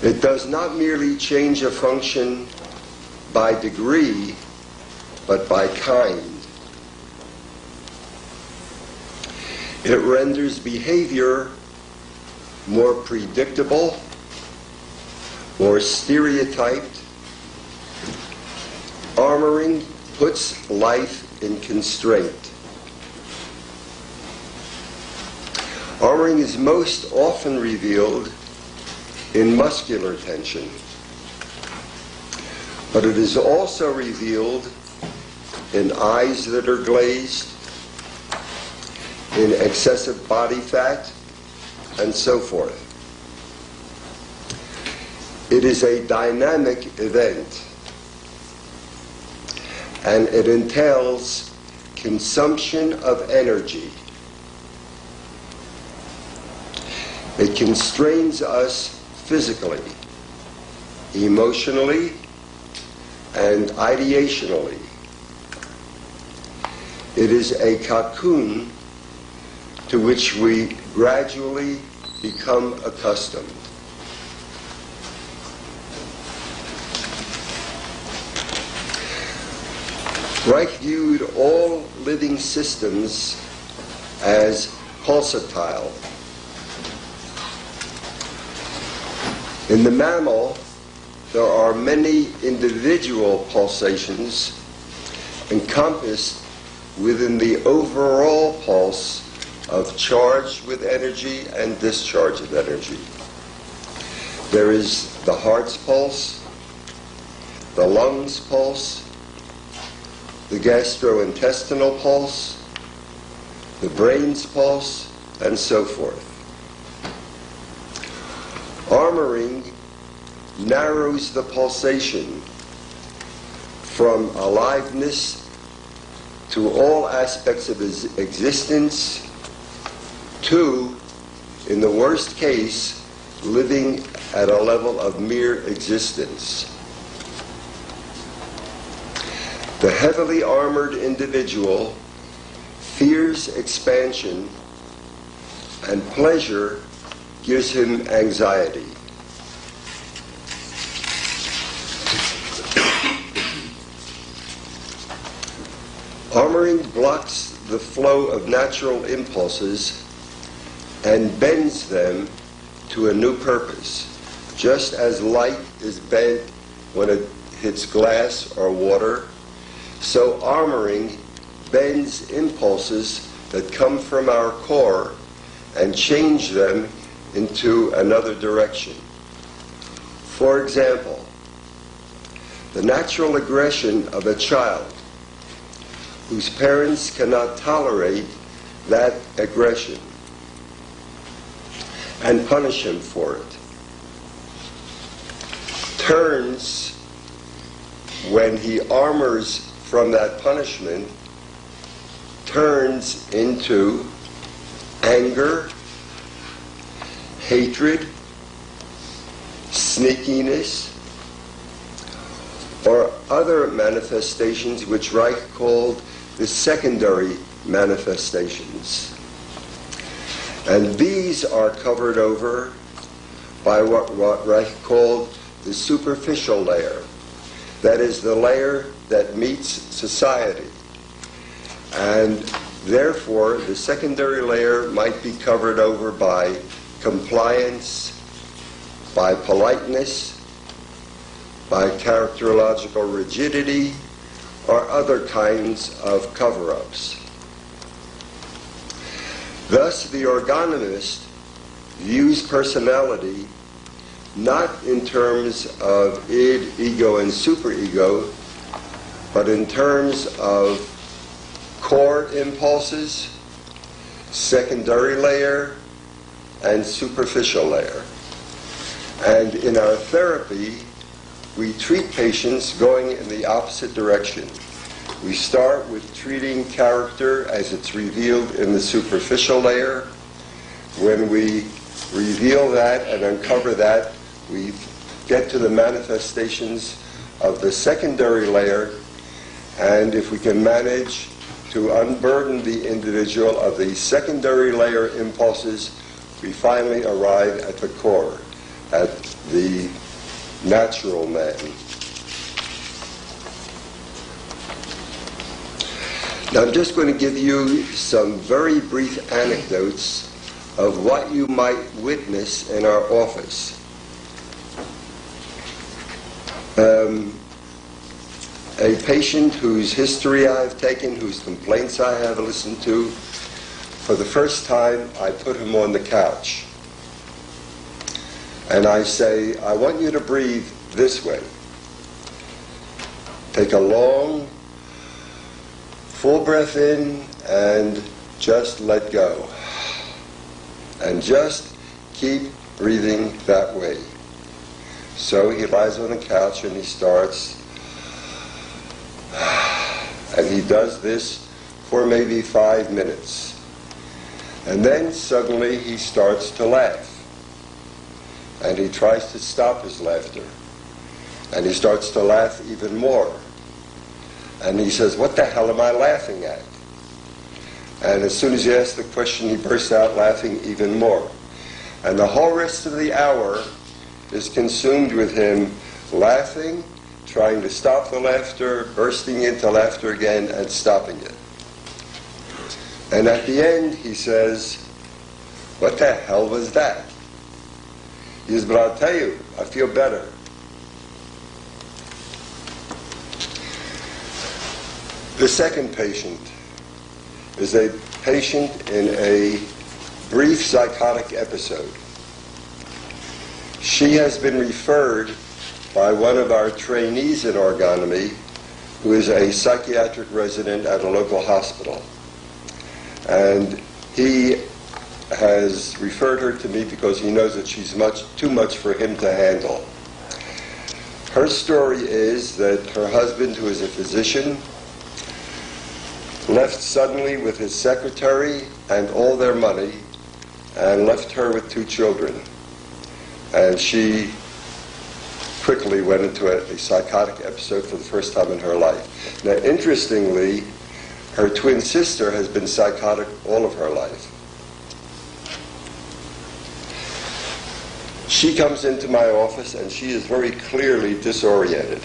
It does not merely change a function by degree, but by kind. It renders behavior more predictable, more stereotyped. Armoring puts life in constraint. Armoring is most often revealed in muscular tension, but it is also revealed in eyes that are glazed, in excessive body fat, and so forth. It is a dynamic event, and it entails consumption of energy. It constrains us physically, emotionally, and ideationally. It is a cocoon to which we gradually become accustomed. Reich viewed all living systems as pulsatile. In the mammal, there are many individual pulsations encompassed within the overall pulse of charge with energy and discharge of energy. There is the heart's pulse, the lungs' pulse, the gastrointestinal pulse, the brain's pulse, and so forth. Armoring narrows the pulsation from aliveness to all aspects of his existence to, in the worst case, living at a level of mere existence. The heavily armored individual fears expansion, and pleasure gives him anxiety. Armoring blocks the flow of natural impulses and bends them to a new purpose, just as light is bent when it hits glass or water. So armoring bends impulses that come from our core and change them into another direction. For example, the natural aggression of a child whose parents cannot tolerate that aggression and punish him for it turns, when he armors from that punishment, turns into anger, hatred, sneakiness, or other manifestations which Reich called the secondary manifestations. And these are covered over by what Reich called the superficial layer. That is the layer that meets society. And therefore, the secondary layer might be covered over by compliance, by politeness, by characterological rigidity, or other kinds of cover-ups. Thus, the orgonomist views personality not in terms of id, ego, and superego, but in terms of core impulses, secondary layer, and superficial layer. And in our therapy, we treat patients going in the opposite direction. We start with treating character as it's revealed in the superficial layer. When we reveal that and uncover that, we get to the manifestations of the secondary layer, and if we can manage to unburden the individual of the secondary layer impulses, we finally arrive at the core. at the natural man. Now I'm just going to give you some very brief anecdotes of what you might witness in our office. A patient whose history I've taken, whose complaints I have listened to, for the first time I put him on the couch. And I say, I want you to breathe this way. Take a long, full breath in and just let go. And just keep breathing that way. So he lies on the couch and he starts, and he does this for maybe 5 minutes. And then suddenly he starts to laugh. And he tries to stop his laughter. And he starts to laugh even more. And he says, what the hell am I laughing at? And as soon as you ask the question, he bursts out laughing even more. And the whole rest of the hour is consumed with him laughing, trying to stop the laughter, bursting into laughter again, and stopping it. And at the end, he says, what the hell was that? He says, but I'll tell you, I feel better. The second patient is a patient in a brief psychotic episode. She has been referred by one of our trainees in Orgonomy, who is a psychiatric resident at a local hospital. And he has referred her to me because he knows that she's too much for him to handle. Her story is that her husband, who is a physician, left suddenly with his secretary and all their money and left her with 2 children. And she quickly went into a psychotic episode for the first time in her life. Now, interestingly, her twin sister has been psychotic all of her life. She comes into my office and she is very clearly disoriented.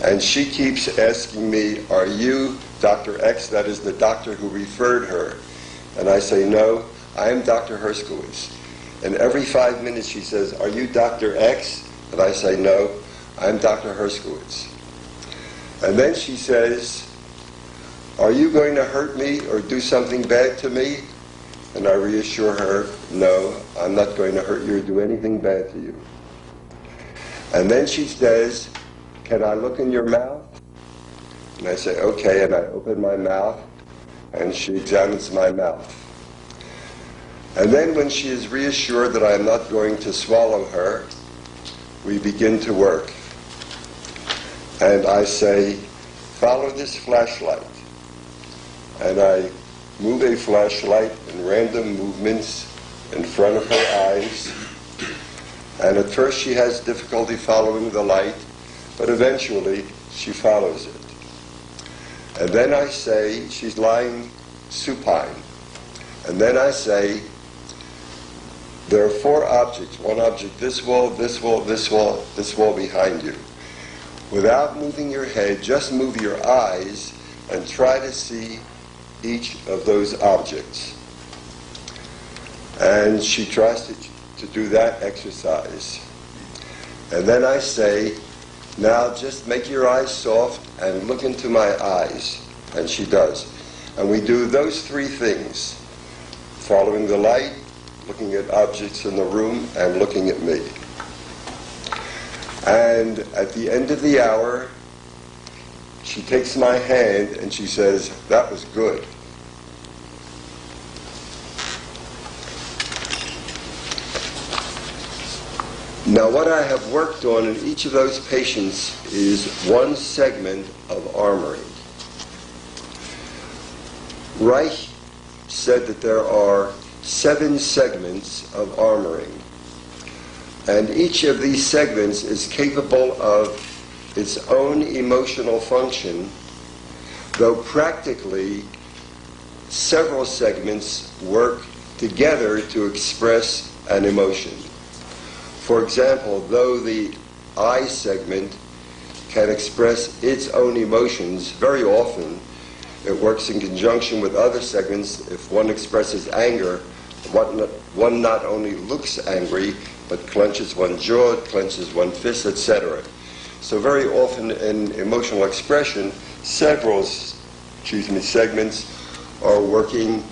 And she keeps asking me, are you Dr. X? That is the doctor who referred her. And I say, no, I am Dr. Herskowitz. And every 5 minutes she says, are you Dr. X? And I say, no, I'm Dr. Herskowitz. And then she says, are you going to hurt me or do something bad to me? And I reassure her, no, I'm not going to hurt you or do anything bad to you. And then she says, can I look in your mouth? And I say, okay, and I open my mouth, and she examines my mouth. And then when she is reassured that I am not going to swallow her, we begin to work. And I say, follow this flashlight. And I move a flashlight in random movements in front of her eyes. And at first she has difficulty following the light, but eventually she follows it. And then I say, she's lying supine. And then I say, there are 4 objects. One object, this wall, this wall, this wall, this wall behind you. Without moving your head, just move your eyes and try to see each of those objects. And she tries to do that exercise. And then I say, now just make your eyes soft and look into my eyes. And she does. And we do those 3 things: following the light, looking at objects in the room, and looking at me. And at the end of the hour, she takes my hand and she says, that was good. Now, what I have worked on in each of those patients is one segment of armoring. Reich said that there are 7 segments of armoring. And each of these segments is capable of its own emotional function, though practically several segments work together to express an emotion. For example, though the I segment can express its own emotions, very often it works in conjunction with other segments. If one expresses anger, one not only looks angry, but clenches one's jaw, clenches one's fist, etc. So very often in emotional expression, several segments are working